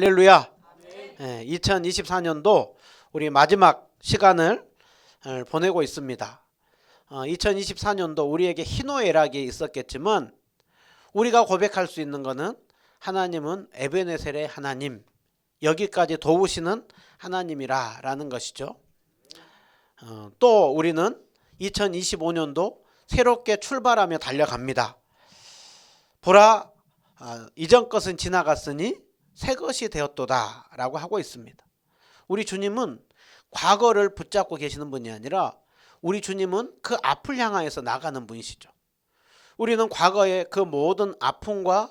할렐루야. 2024년도 우리 마지막 시간을 보내고 있습니다. 2024년도 우리에게 희노애락이 있었겠지만 우리가 고백할 수 있는 것은 하나님은 에베네셀의 하나님, 여기까지 도우시는 하나님이라는 것이죠. 또 우리는 2025년도 새롭게 출발하며 달려갑니다. 보라, 이전 것은 지나갔으니 새 것이 되었도다 라고 하고 있습니다. 우리 주님은 과거를 붙잡고 계시는 분이 아니라 우리 주님은 그 앞을 향하여서 나가는 분이시죠. 우리는 과거의 그 모든 아픔과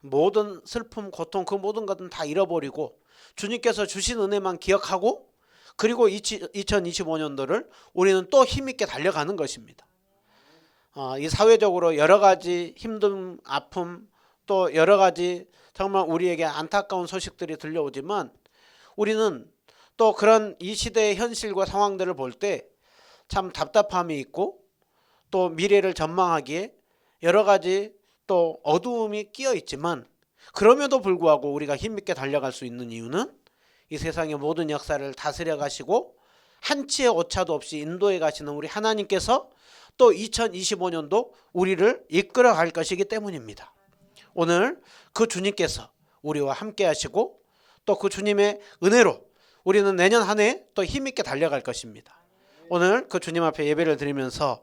모든 슬픔, 고통, 그 모든 것은 다 잃어버리고 주님께서 주신 은혜만 기억하고 그리고 2025년도를 우리는 또 힘있게 달려가는 것입니다. 이 사회적으로 여러 가지 힘든 아픔, 또 여러 가지 정말 우리에게 안타까운 소식들이 들려오지만 우리는 또 그런 이 시대의 현실과 상황들을 볼 때 참 답답함이 있고 또 미래를 전망하기에 여러 가지 또 어두움이 끼어 있지만 그럼에도 불구하고 우리가 힘있게 달려갈 수 있는 이유는 이 세상의 모든 역사를 다스려 가시고 한치의 오차도 없이 인도해 가시는 우리 하나님께서 또 2025년도 우리를 이끌어 갈 것이기 때문입니다. 오늘 그 주님께서 우리와 함께 하시고 또 그 주님의 은혜로 우리는 내년 한 해 또 힘있게 달려갈 것입니다. 오늘 그 주님 앞에 예배를 드리면서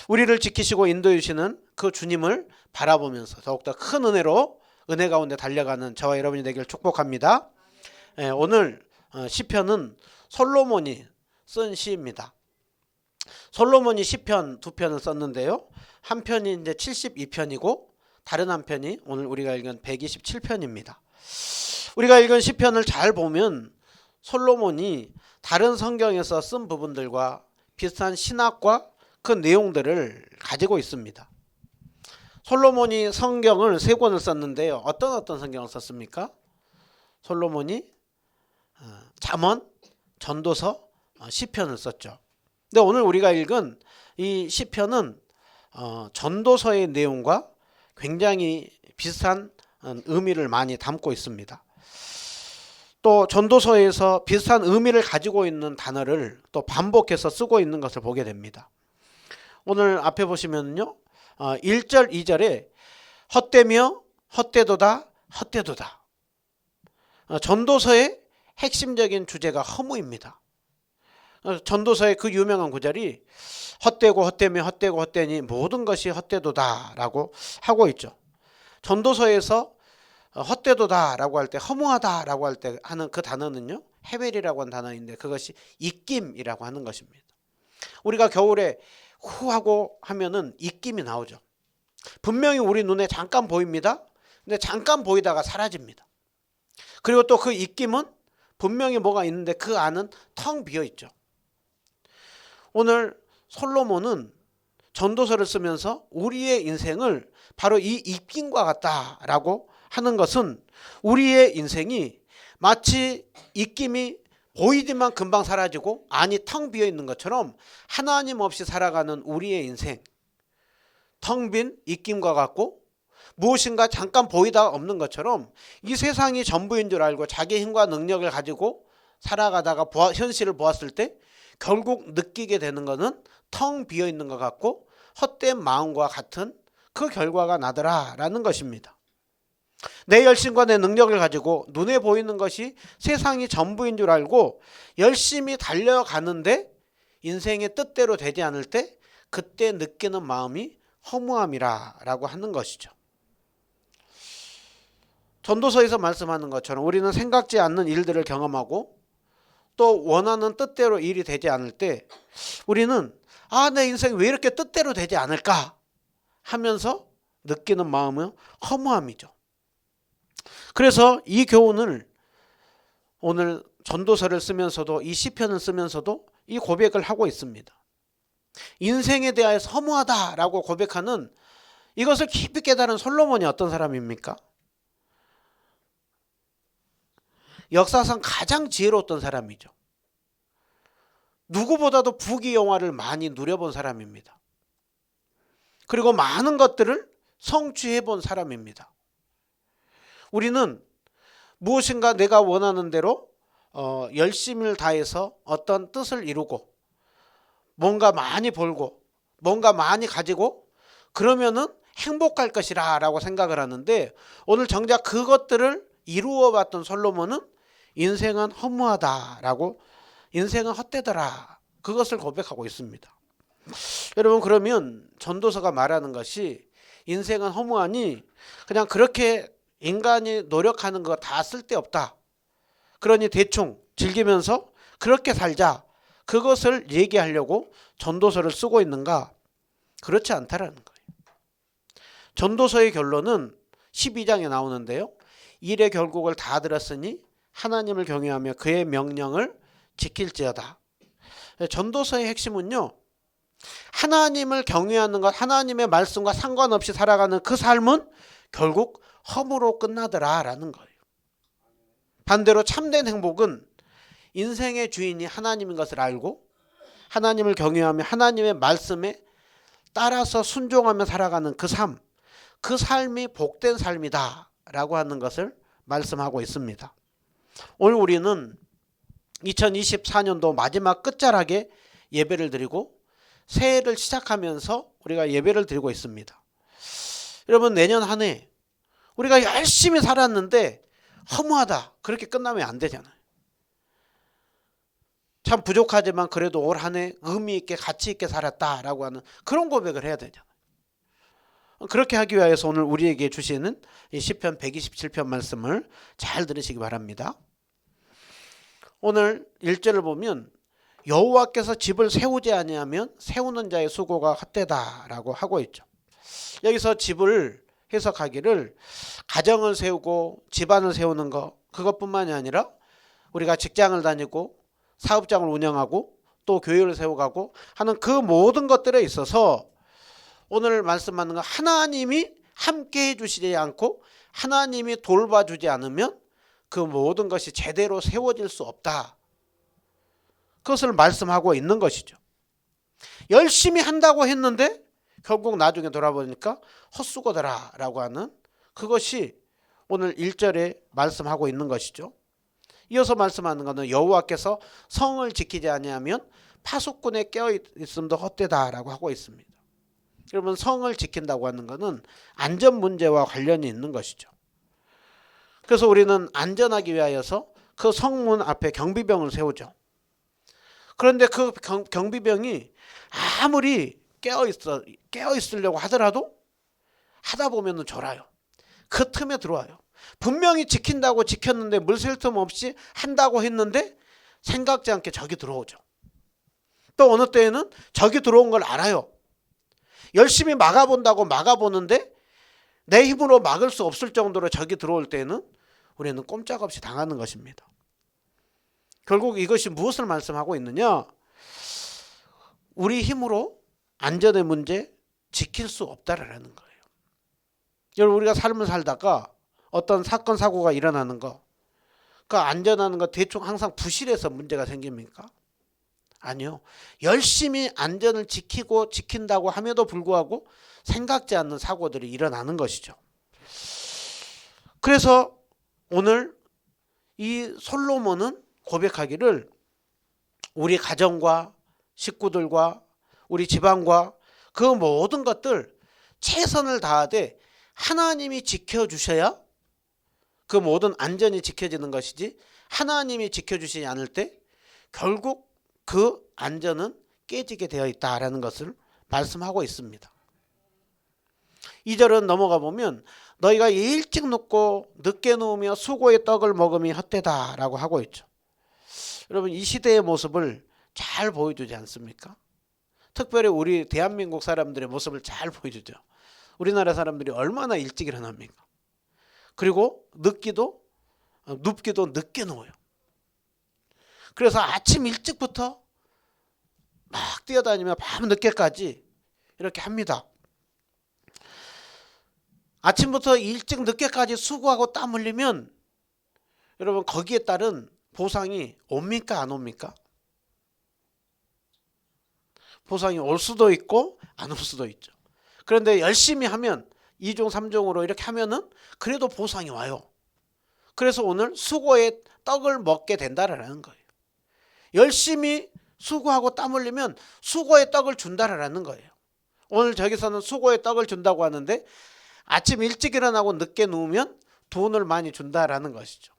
우리를 지키시고 인도해 주시는 그 주님을 바라보면서 더욱더 큰 은혜로 은혜 가운데 달려가는 저와 여러분이 되기를 축복합니다. 오늘 시편은 솔로몬이 쓴 시입니다. 솔로몬이 시편 두 편을 썼는데요. 한 편이 이제 72편이고 다른 한 편이 오늘 우리가 읽은 127편입니다. 우리가 읽은 시편을 잘 보면 솔로몬이 다른 성경에서 쓴 부분들과 비슷한 신학과 그 내용들을 가지고 있습니다. 솔로몬이 성경을 세 권을 썼는데요. 어떤 성경을 썼습니까? 솔로몬이 잠언, 전도서, 시편을 썼죠. 근데 오늘 우리가 읽은 이 시편은 전도서의 내용과 굉장히 비슷한 의미를 많이 담고 있습니다. 또 전도서에서 비슷한 의미를 가지고 있는 단어를 또 반복해서 쓰고 있는 것을 보게 됩니다. 오늘 앞에 보시면요. 1절, 2절에 헛되며 헛되도다 헛되도다. 전도서의 핵심적인 주제가 허무입니다. 전도서의 그 유명한 구절이 헛되고 헛되며 헛되고 헛되니 모든 것이 헛되도다 라고 하고 있죠. 전도서에서 헛되도다 라고 할 때 허무하다 라고 할 때 하는 그 단어는요 헤벨이라고 하는 단어인데 그것이 입김이라고 하는 것입니다. 우리가 겨울에 후하고 하면은 입김이 나오죠. 분명히 우리 눈에 잠깐 보입니다. 근데 잠깐 보이다가 사라집니다. 그리고 또 그 입김은 분명히 뭐가 있는데 그 안은 텅 비어 있죠. 오늘 솔로몬은 전도서를 쓰면서 우리의 인생을 바로 이 입김과 같다라고 하는 것은 우리의 인생이 마치 입김이 보이지만 금방 사라지고 안이 텅 비어 있는 것처럼 하나님 없이 살아가는 우리의 인생, 텅 빈 입김과 같고 무엇인가 잠깐 보이다 없는 것처럼 이 세상이 전부인 줄 알고 자기 힘과 능력을 가지고 살아가다가 현실을 보았을 때 결국 느끼게 되는 것은 텅 비어 있는 것 같고 헛된 마음과 같은 그 결과가 나더라라는 것입니다. 내 열심과 내 능력을 가지고 눈에 보이는 것이 세상이 전부인 줄 알고 열심히 달려가는데 인생의 뜻대로 되지 않을 때 그때 느끼는 마음이 허무함이라고 하는 것이죠. 전도서에서 말씀하는 것처럼 우리는 생각지 않는 일들을 경험하고 또 원하는 뜻대로 일이 되지 않을 때 우리는 내 인생이 왜 이렇게 뜻대로 되지 않을까 하면서 느끼는 마음은 허무함이죠. 그래서 이 교훈을 오늘 전도서를 쓰면서도 이 시편을 쓰면서도 이 고백을 하고 있습니다. 인생에 대하여서 허무하다라고 고백하는 이것을 깊이 깨달은 솔로몬이 어떤 사람입니까? 역사상 가장 지혜로웠던 사람이죠. 누구보다도 부귀영화를 많이 누려본 사람입니다. 그리고 많은 것들을 성취해 본 사람입니다. 우리는 무엇인가 내가 원하는 대로 열심을 다해서 어떤 뜻을 이루고 뭔가 많이 벌고 뭔가 많이 가지고 그러면은 행복할 것이라 라고 생각을 하는데, 오늘 정작 그것들을 이루어 봤던 솔로몬은 인생은 허무하다 라고, 인생은 헛되더라, 그것을 고백하고 있습니다. 여러분, 그러면 전도서가 말하는 것이 인생은 허무하니 그냥 그렇게 인간이 노력하는 거 다 쓸데없다, 그러니 대충 즐기면서 그렇게 살자, 그것을 얘기하려고 전도서를 쓰고 있는가? 그렇지 않다라는 거예요. 전도서의 결론은 12장에 나오는데요. 일의 결국을 다 들었으니 하나님을 경외하며 그의 명령을 지킬지어다. 전도서의 핵심은요, 하나님을 경외하는 것, 하나님의 말씀과 상관없이 살아가는 그 삶은 결국 허무로 끝나더라 라는 거예요. 반대로 참된 행복은 인생의 주인이 하나님인 것을 알고 하나님을 경외하며 하나님의 말씀에 따라서 순종하며 살아가는 그 삶, 그 삶이 복된 삶이다 라고 하는 것을 말씀하고 있습니다. 오늘 우리는 2024년도 마지막 끝자락에 예배를 드리고 새해를 시작하면서 우리가 예배를 드리고 있습니다. 여러분, 내년 한 해 우리가 열심히 살았는데 허무하다, 그렇게 끝나면 안 되잖아요. 참 부족하지만 그래도 올 한 해 의미 있게 가치 있게 살았다라고 하는 그런 고백을 해야 되잖아요. 그렇게 하기 위해서 오늘 우리에게 주시는 이 시편 127편 말씀을 잘 들으시기 바랍니다. 오늘 1절을 보면 여호와께서 집을 세우지 아니하면 세우는 자의 수고가 헛되다라고 하고 있죠. 여기서 집을 해석하기를 가정을 세우고 집안을 세우는 것, 그것뿐만이 아니라 우리가 직장을 다니고 사업장을 운영하고 또 교회를 세워가고 하는 그 모든 것들에 있어서 오늘 말씀하는 건 하나님이 함께 해주시지 않고 하나님이 돌봐주지 않으면 그 모든 것이 제대로 세워질 수 없다, 그것을 말씀하고 있는 것이죠. 열심히 한다고 했는데 결국 나중에 돌아보니까 헛수고더라 라고 하는 그것이 오늘 1절에 말씀하고 있는 것이죠. 이어서 말씀하는 것은 여호와께서 성을 지키지 아니하면 파수꾼에 깨어있음도 헛되다라고 하고 있습니다. 여러분, 성을 지킨다고 하는 것은 안전 문제와 관련이 있는 것이죠. 그래서 우리는 안전하기 위하여서 그 성문 앞에 경비병을 세우죠. 그런데 그 경비병이 아무리 깨어있으려고 하더라도 하다 보면 졸아요. 그 틈에 들어와요. 분명히 지킨다고 지켰는데 물 셀 틈 없이 한다고 했는데 생각지 않게 적이 들어오죠. 또 어느 때에는 적이 들어온 걸 알아요. 열심히 막아본다고 막아보는데 내 힘으로 막을 수 없을 정도로 적이 들어올 때는 우리는 꼼짝없이 당하는 것입니다. 결국 이것이 무엇을 말씀하고 있느냐? 우리 힘으로 안전의 문제 지킬 수 없다라는 거예요. 여러분, 우리가 삶을 살다가 어떤 사건 사고가 일어나는 거, 그 안전하는 거 대충 항상 부실해서 문제가 생깁니까? 아니요. 열심히 안전을 지킨다고 함에도 불구하고 생각지 않는 사고들이 일어나는 것이죠. 그래서 오늘 이 솔로몬은 고백하기를 우리 가정과 식구들과 우리 집안과 그 모든 것들 최선을 다하되 하나님이 지켜주셔야 그 모든 안전이 지켜지는 것이지, 하나님이 지켜주시지 않을 때 결국 그 안전은 깨지게 되어 있다라는 것을 말씀하고 있습니다. 2절은 넘어가 보면 너희가 일찍 눕고 늦게 누우며 수고의 떡을 먹음이 헛되다라고 하고 있죠. 여러분, 이 시대의 모습을 잘 보여주지 않습니까? 특별히 우리 대한민국 사람들의 모습을 잘 보여주죠. 우리나라 사람들이 얼마나 일찍 일어납니까? 그리고 눕기도 늦게 누워요. 그래서 아침 일찍부터 막 뛰어다니며 밤 늦게까지 이렇게 합니다. 아침부터 일찍 늦게까지 수고하고 땀 흘리면 여러분, 거기에 따른 보상이 옵니까 안 옵니까? 보상이 올 수도 있고 안 올 수도 있죠. 그런데 열심히 하면 2종 3종으로 이렇게 하면은 그래도 보상이 와요. 그래서 오늘 수고의 떡을 먹게 된다라는 거예요. 열심히 수고하고 땀 흘리면 수고의 떡을 준다라는 거예요. 오늘 저기서는 수고의 떡을 준다고 하는데 아침 일찍 일어나고 늦게 누우면 돈을 많이 준다라는 것이죠.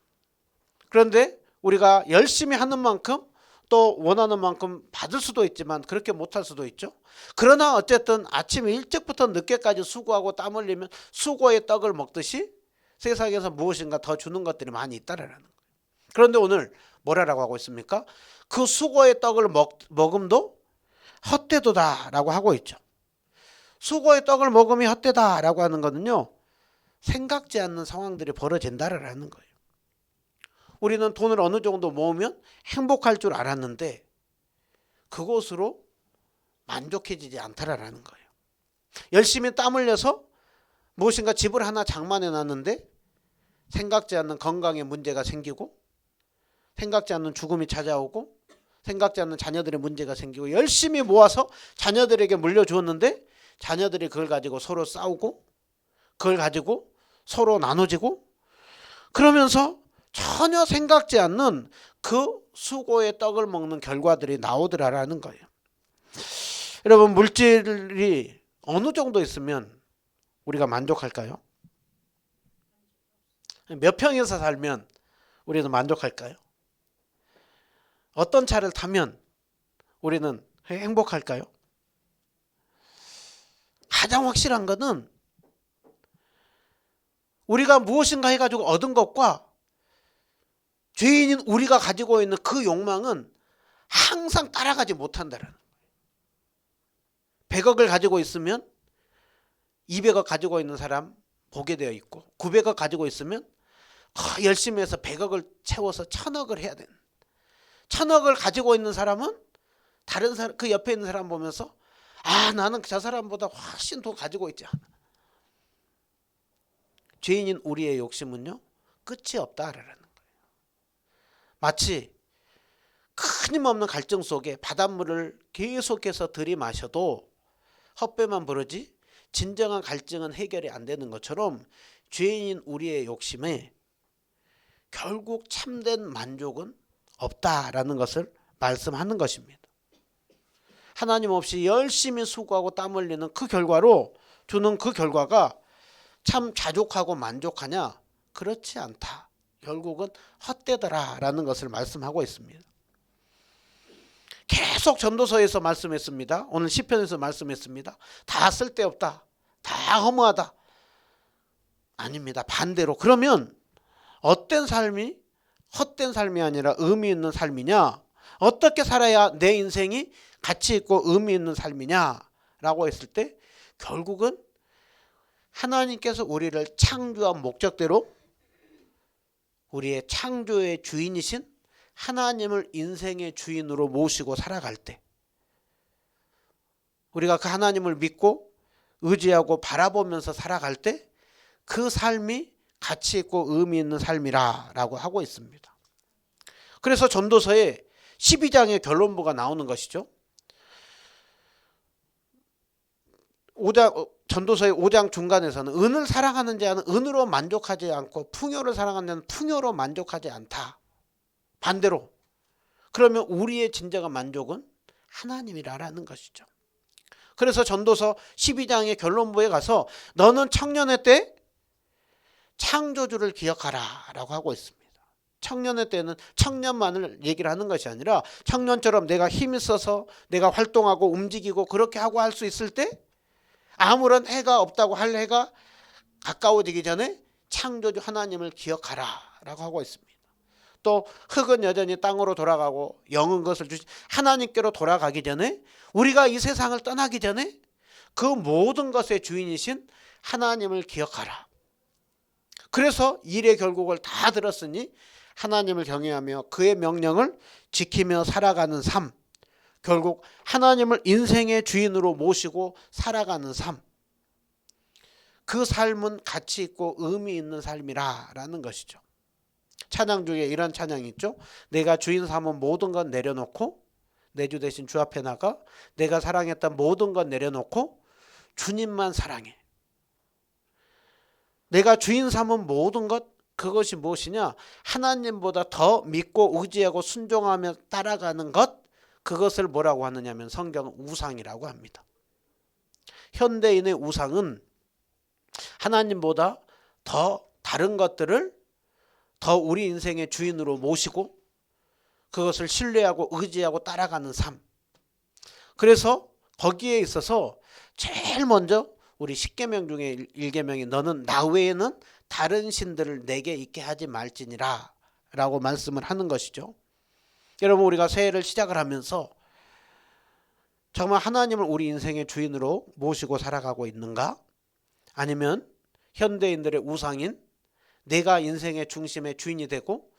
그런데 우리가 열심히 하는 만큼 또 원하는 만큼 받을 수도 있지만 그렇게 못할 수도 있죠. 그러나 어쨌든 아침 일찍부터 늦게까지 수고하고 땀 흘리면 수고의 떡을 먹듯이 세상에서 무엇인가 더 주는 것들이 많이 있다라는 거예요. 그런데 오늘 뭐라고 하고 있습니까? 그 수고의 떡을 먹음도 헛되도다라고 하고 있죠. 수고의 떡을 먹음이 헛되다라고 하는 거는요, 생각지 않는 상황들이 벌어진다라는 거예요. 우리는 돈을 어느 정도 모으면 행복할 줄 알았는데 그것으로 만족해지지 않다라는 거예요. 열심히 땀 흘려서 무엇인가 집을 하나 장만해 놨는데 생각지 않는 건강에 문제가 생기고 생각지 않는 죽음이 찾아오고 생각지 않는 자녀들의 문제가 생기고 열심히 모아서 자녀들에게 물려주었는데 자녀들이 그걸 가지고 서로 싸우고 그걸 가지고 서로 나눠지고 그러면서 전혀 생각지 않는 그 수고의 떡을 먹는 결과들이 나오더라라는 거예요. 여러분, 물질이 어느 정도 있으면 우리가 만족할까요? 몇 평에서 살면 우리는 만족할까요? 어떤 차를 타면 우리는 행복할까요? 가장 확실한 것은 우리가 무엇인가 해가지고 얻은 것과 죄인인 우리가 가지고 있는 그 욕망은 항상 따라가지 못한다는 거예요. 100억을 가지고 있으면 200억 가지고 있는 사람 보게 되어 있고 900억 가지고 있으면 열심히 해서 100억을 채워서 1000억을 해야 되는, 1000억을 가지고 있는 사람은 다른 사람, 그 옆에 있는 사람 보면서 나는 저 사람보다 훨씬 더 가지고 있지 않아. 죄인인 우리의 욕심은요, 끝이 없다라는 거예요. 마치 끊임없는 갈증 속에 바닷물을 계속해서 들이마셔도 헛배만 부르지 진정한 갈증은 해결이 안 되는 것처럼 죄인인 우리의 욕심에 결국 참된 만족은 없다라는 것을 말씀하는 것입니다. 하나님 없이 열심히 수고하고 땀 흘리는 그 결과로 주는 그 결과가 참 자족하고 만족하냐? 그렇지 않다. 결국은 헛되더라라는 것을 말씀하고 있습니다. 계속 전도서에서 말씀했습니다. 오늘 시편에서 말씀했습니다. 다 쓸데없다. 다 허무하다. 아닙니다. 반대로. 그러면 어떤 삶이 헛된 삶이 아니라 의미 있는 삶이냐? 어떻게 살아야 내 인생이 가치 있고 의미 있는 삶이냐라고 했을 때 결국은 하나님께서 우리를 창조한 목적대로 우리의 창조의 주인이신 하나님을 인생의 주인으로 모시고 살아갈 때 우리가 그 하나님을 믿고 의지하고 바라보면서 살아갈 때 그 삶이 가치 있고 의미 있는 삶이라고 하고 있습니다. 그래서 전도서에 12장의 결론부가 나오는 것이죠. 전도서의 5장 중간에서는 은을 사랑하는 자는 은으로 만족하지 않고 풍요를 사랑하는 자는 풍요로 만족하지 않다. 반대로 그러면 우리의 진정한 만족은 하나님이라는 것이죠. 그래서 전도서 12장의 결론부에 가서 너는 청년의 때 창조주를 기억하라 라고 하고 있습니다. 청년의 때는 청년만을 얘기를 하는 것이 아니라 청년처럼 내가 힘이 있어서 내가 활동하고 움직이고 그렇게 하고 할 수 있을 때 아무런 해가 없다고 할 해가 가까워지기 전에 창조주 하나님을 기억하라 라고 하고 있습니다. 또 흙은 여전히 땅으로 돌아가고 영은 것을 주시 하나님께로 돌아가기 전에 우리가 이 세상을 떠나기 전에 그 모든 것의 주인이신 하나님을 기억하라. 그래서 일의 결국을 다 들었으니 하나님을 경외하며 그의 명령을 지키며 살아가는 삶, 결국 하나님을 인생의 주인으로 모시고 살아가는 삶, 그 삶은 가치 있고 의미 있는 삶이라는 것이죠. 찬양 중에 이런 찬양이 있죠. 내가 주인 삼은 모든 것 내려놓고 내 주 대신 주 앞에 나가 내가 사랑했던 모든 것 내려놓고 주님만 사랑해. 내가 주인 삼은 모든 것 그것이 무엇이냐? 하나님보다 더 믿고 의지하고 순종하며 따라가는 것, 그것을 뭐라고 하느냐면 성경은 우상이라고 합니다. 현대인의 우상은 하나님보다 더 다른 것들을 더 우리 인생의 주인으로 모시고 그것을 신뢰하고 의지하고 따라가는 삶. 그래서 거기에 있어서 제일 먼저 우리 10계명 중에 1계명이 너는 나 외에는 다른 신들을 내게 있게 하지 말지니라 라고 말씀을 하는 것이죠. 여러분, 우리가 새해를 시작을 하면서 정말 하나님을 우리 인생의 주인으로 모시고 살아가고 있는가? 아니면 현대인들의 우상인 내가 인생의 중심의 주인이 되고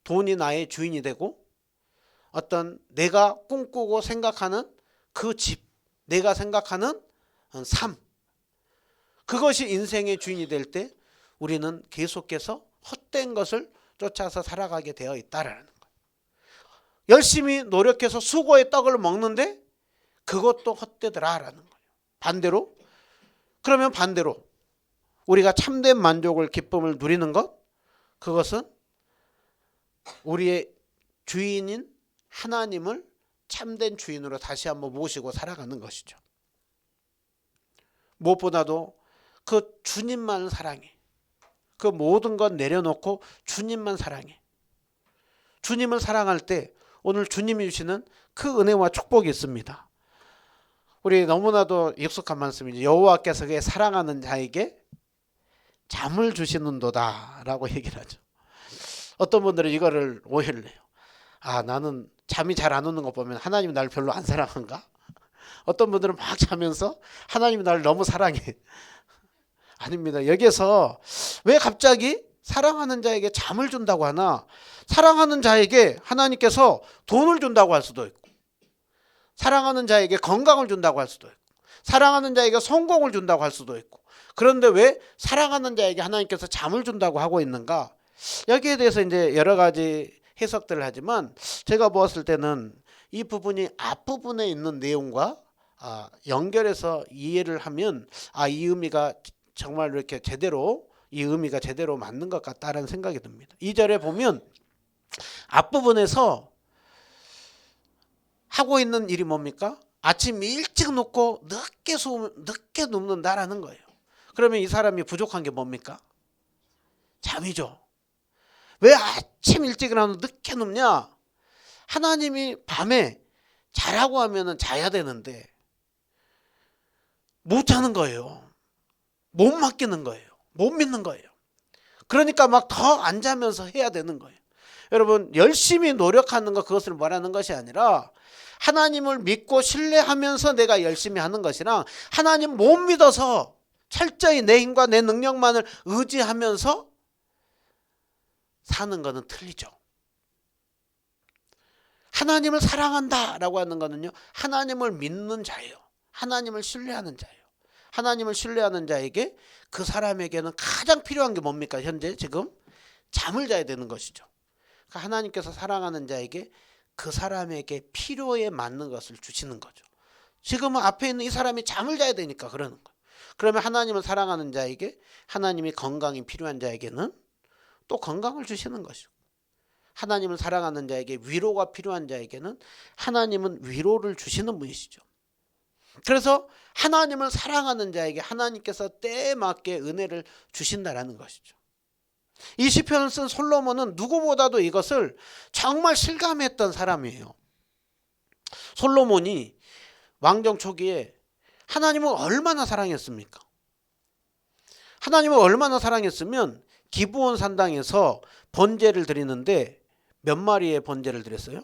돈이 나의 주인이 되고 어떤 내가 꿈꾸고 생각하는 그 집, 내가 생각하는 삶, 그것이 인생의 주인이 될 때 우리는 계속해서 헛된 것을 쫓아서 살아가게 되어 있다라는 거예요. 열심히 노력해서 수고의 떡을 먹는데 그것도 헛되더라라는 거예요. 반대로, 그러면 반대로 우리가 참된 만족을, 기쁨을 누리는 것, 그것은 우리의 주인인 하나님을 참된 주인으로 다시 한번 모시고 살아가는 것이죠. 무엇보다도 그 주님만 사랑해. 그 모든 것 내려놓고 주님만 사랑해. 주님을 사랑할 때 오늘 주님이 주시는 그 은혜와 축복이 있습니다. 우리 너무나도 익숙한 말씀이죠. 여호와께서 그의 사랑하는 자에게 잠을 주시는도다 라고 얘기를 하죠. 어떤 분들은 이거를 오해를 해요. 아, 나는 잠이 잘 안 오는 거 보면 하나님이 나를 별로 안 사랑한가? 어떤 분들은 막 자면서 하나님이 나를 너무 사랑해. 아닙니다. 여기에서 왜 갑자기 사랑하는 자에게 잠을 준다고 하나? 사랑하는 자에게 하나님께서 돈을 준다고 할 수도 있고, 사랑하는 자에게 건강을 준다고 할 수도 있고, 사랑하는 자에게 성공을 준다고 할 수도 있고, 그런데 왜 사랑하는 자에게 하나님께서 잠을 준다고 하고 있는가? 여기에 대해서 이제 여러 가지 해석들을 하지만 제가 보았을 때는 이 부분이 앞부분에 있는 내용과 연결해서 이해를 하면 이 의미가 정말 이렇게 제대로, 이 의미가 제대로 맞는 것 같다라는 생각이 듭니다. 2절에 보면 앞부분에서 하고 있는 일이 뭡니까? 아침 일찍 눕고 늦게 눕는다라는 거예요. 그러면 이 사람이 부족한 게 뭡니까? 잠이죠. 왜 아침 일찍 일어나서 늦게 눕냐? 하나님이 밤에 자라고 하면 자야 되는데 못 자는 거예요. 못 맡기는 거예요. 못 믿는 거예요. 그러니까 막 더 안 자면서 해야 되는 거예요. 여러분, 열심히 노력하는 것, 그것을 말하는 것이 아니라 하나님을 믿고 신뢰하면서 내가 열심히 하는 것이랑 하나님 못 믿어서 철저히 내 힘과 내 능력만을 의지하면서 사는 것은 틀리죠. 하나님을 사랑한다라고 하는 것은요, 하나님을 믿는 자예요. 하나님을 신뢰하는 자예요. 하나님을 신뢰하는 자에게 그 사람에게는 가장 필요한 게 뭡니까? 현재 지금 잠을 자야 되는 것이죠. 그러니까 하나님께서 사랑하는 자에게 그 사람에게 필요에 맞는 것을 주시는 거죠. 지금은 앞에 있는 이 사람이 잠을 자야 되니까 그러는 거예요. 그러면 하나님을 사랑하는 자에게, 하나님이 건강이 필요한 자에게는 또 건강을 주시는 것이고, 하나님을 사랑하는 자에게 위로가 필요한 자에게는 하나님은 위로를 주시는 분이시죠. 그래서 하나님을 사랑하는 자에게 하나님께서 때에 맞게 은혜를 주신다라는 것이죠. 이 시편을 쓴 솔로몬은 누구보다도 이것을 정말 실감했던 사람이에요. 솔로몬이 왕정 초기에 하나님을 얼마나 사랑했습니까? 하나님을 얼마나 사랑했으면 기브온 산당에서 번제를 드리는데 몇 마리의 번제를 드렸어요?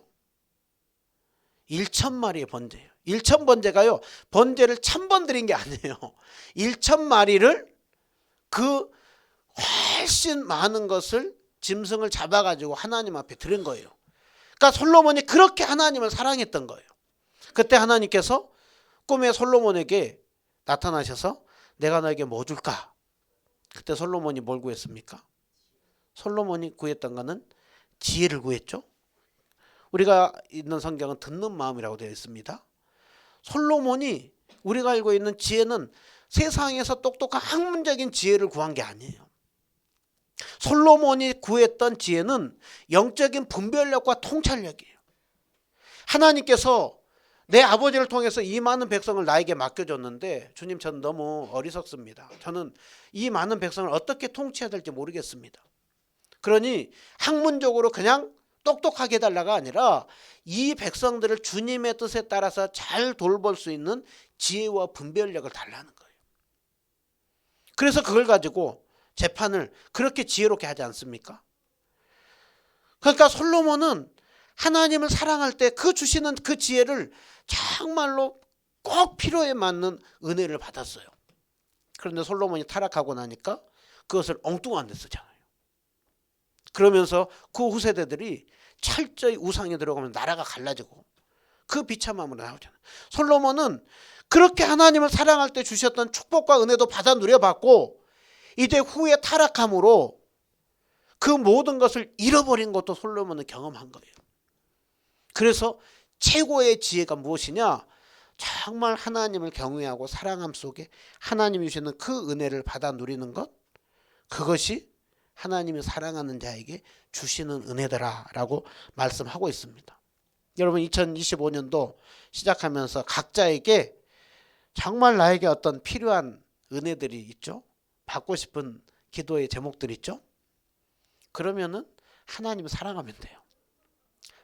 1,000마리의 번제예요. 1,000번제가요, 번제를 1,000번 드린 게 아니에요. 1,000마리를 그 훨씬 많은 것을 짐승을 잡아가지고 하나님 앞에 드린 거예요. 그러니까 솔로몬이 그렇게 하나님을 사랑했던 거예요. 그때 하나님께서 꿈에 솔로몬에게 나타나셔서 내가 너에게 뭐 줄까? 그때 솔로몬이 뭘 구했습니까? 솔로몬이 구했던 것은 지혜를 구했죠. 우리가 있는 성경은 듣는 마음이라고 되어 있습니다. 솔로몬이 우리가 알고 있는 지혜는 세상에서 똑똑한 학문적인 지혜를 구한 게 아니에요. 솔로몬이 구했던 지혜는 영적인 분별력과 통찰력이에요. 하나님께서 내 아버지를 통해서 이 많은 백성을 나에게 맡겨줬는데 주님, 저는 너무 어리석습니다. 저는 이 많은 백성을 어떻게 통치해야 될지 모르겠습니다. 그러니 학문적으로 그냥 똑똑하게 해달라가 아니라 이 백성들을 주님의 뜻에 따라서 잘 돌볼 수 있는 지혜와 분별력을 달라는 거예요. 그래서 그걸 가지고 재판을 그렇게 지혜롭게 하지 않습니까? 그러니까 솔로몬은 하나님을 사랑할 때 그 주시는 그 지혜를 정말로 꼭 필요에 맞는 은혜를 받았어요. 그런데 솔로몬이 타락하고 나니까 그것을 엉뚱한 데 쓰잖아요. 그러면서 그 후세대들이 철저히 우상에 들어가면 나라가 갈라지고 그 비참함으로 나오잖아요. 솔로몬은 그렇게 하나님을 사랑할 때 주셨던 축복과 은혜도 받아 누려봤고 이제 후에 타락함으로 그 모든 것을 잃어버린 것도 솔로몬은 경험한 거예요. 그래서 최고의 지혜가 무엇이냐? 정말 하나님을 경외하고 사랑함 속에 하나님이 주시는 그 은혜를 받아 누리는 것, 그것이 하나님이 사랑하는 자에게 주시는 은혜더라라고 말씀하고 있습니다. 여러분, 2025년도 시작하면서 각자에게 정말 나에게 어떤 필요한 은혜들이 있죠? 받고 싶은 기도의 제목들이 있죠? 그러면은 하나님을 사랑하면 돼요.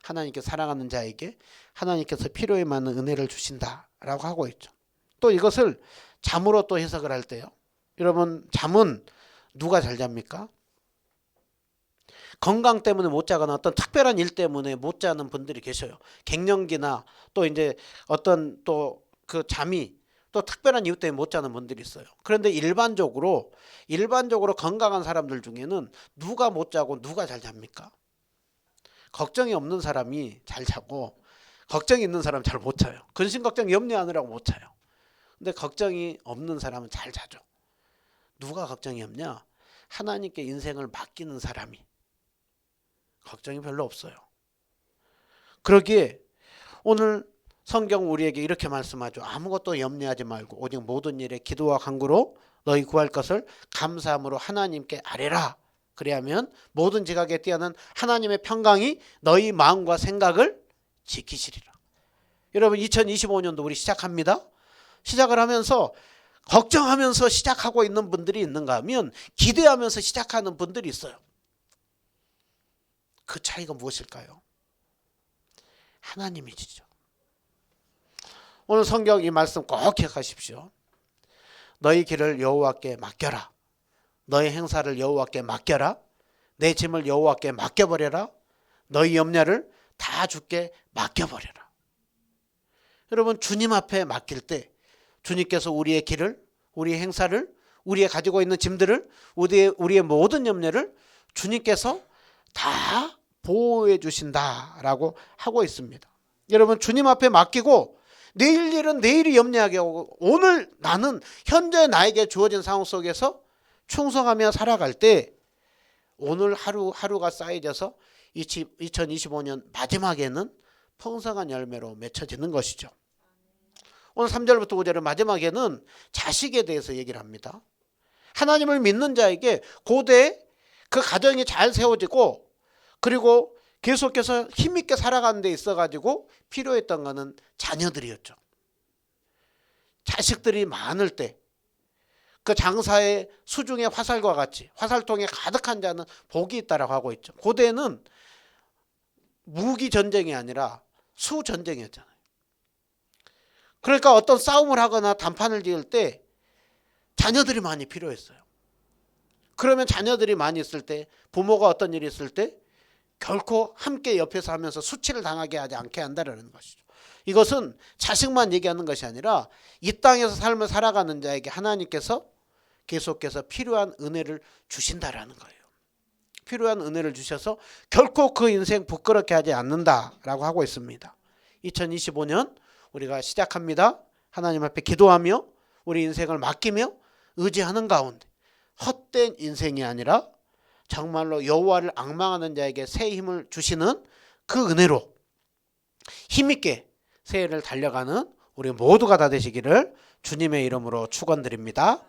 하나님께 사랑하는 자에게 하나님께서 필요에 맞는 은혜를 주신다라고 하고 있죠. 또 이것을 잠으로 또 해석을 할 때요. 여러분, 잠은 누가 잘 잡니까? 건강 때문에 못 자거나 어떤 특별한 일 때문에 못 자는 분들이 계셔요. 갱년기나 또 이제 어떤 또 그 잠이 또 특별한 이유 때문에 못 자는 분들이 있어요. 그런데 일반적으로 건강한 사람들 중에는 누가 못 자고 누가 잘 잡니까? 걱정이 없는 사람이 잘 자고 걱정이 있는 사람은 잘 못 자요. 근심 걱정 염려하느라고 못 자요. 근데 걱정이 없는 사람은 잘 자죠. 누가 걱정이 없냐? 하나님께 인생을 맡기는 사람이 걱정이 별로 없어요. 그러기에 오늘 성경 우리에게 이렇게 말씀하죠. 아무것도 염려하지 말고 오직 모든 일에 기도와 간구로 너희 구할 것을 감사함으로 하나님께 아뢰라. 그래야면 모든 지각에 뛰어난 하나님의 평강이 너희 마음과 생각을 지키시리라. 여러분, 2025년도 우리 시작합니다. 시작을 하면서 걱정하면서 시작하고 있는 분들이 있는가 하면 기대하면서 시작하는 분들이 있어요. 그 차이가 무엇일까요? 하나님이시죠. 오늘 성경 이 말씀 꼭 기억하십시오. 너희 길을 여호와께 맡겨라. 너희 행사를 여호와께 맡겨라. 내 짐을 여호와께 맡겨버려라. 너희 염려를 다 주께 맡겨버려라. 여러분, 주님 앞에 맡길 때 주님께서 우리의 길을, 우리의 행사를, 우리의 가지고 있는 짐들을, 우리의 모든 염려를 주님께서 다 보호해 주신다라고 하고 있습니다. 여러분, 주님 앞에 맡기고 내일 일은 내일이 염려하게 하고 오늘 나는 현재 나에게 주어진 상황 속에서 충성하며 살아갈 때 오늘 하루하루가 쌓여져서 2025년 마지막에는 풍성한 열매로 맺혀지는 것이죠. 오늘 3절부터 5절의 마지막에는 자식에 대해서 얘기를 합니다. 하나님을 믿는 자에게 고대 그 가정이 잘 세워지고 그리고 계속해서 힘있게 살아가는 데 있어가지고 필요했던 것은 자녀들이었죠. 자식들이 많을 때 그 장사의 수중의 화살과 같이 화살통에 가득한 자는 복이 있다라고 하고 있죠. 고대는 무기 전쟁이 아니라 수 전쟁이었잖아요. 그러니까 어떤 싸움을 하거나 단판을 지을 때 자녀들이 많이 필요했어요. 그러면 자녀들이 많이 있을 때 부모가 어떤 일이 있을 때 결코 함께 옆에서 하면서 수치를 당하게 하지 않게 한다는 것이죠. 이것은 자식만 얘기하는 것이 아니라 이 땅에서 삶을 살아가는 자에게 하나님께서 계속해서 필요한 은혜를 주신다라는 거예요. 필요한 은혜를 주셔서 결코 그 인생 부끄럽게 하지 않는다라고 하고 있습니다. 2025년 우리가 시작합니다. 하나님 앞에 기도하며 우리 인생을 맡기며 의지하는 가운데 헛된 인생이 아니라 정말로 여호와를 앙망하는 자에게 새 힘을 주시는 그 은혜로 힘있게 새해를 달려가는 우리 모두가 다 되시기를 주님의 이름으로 축원드립니다.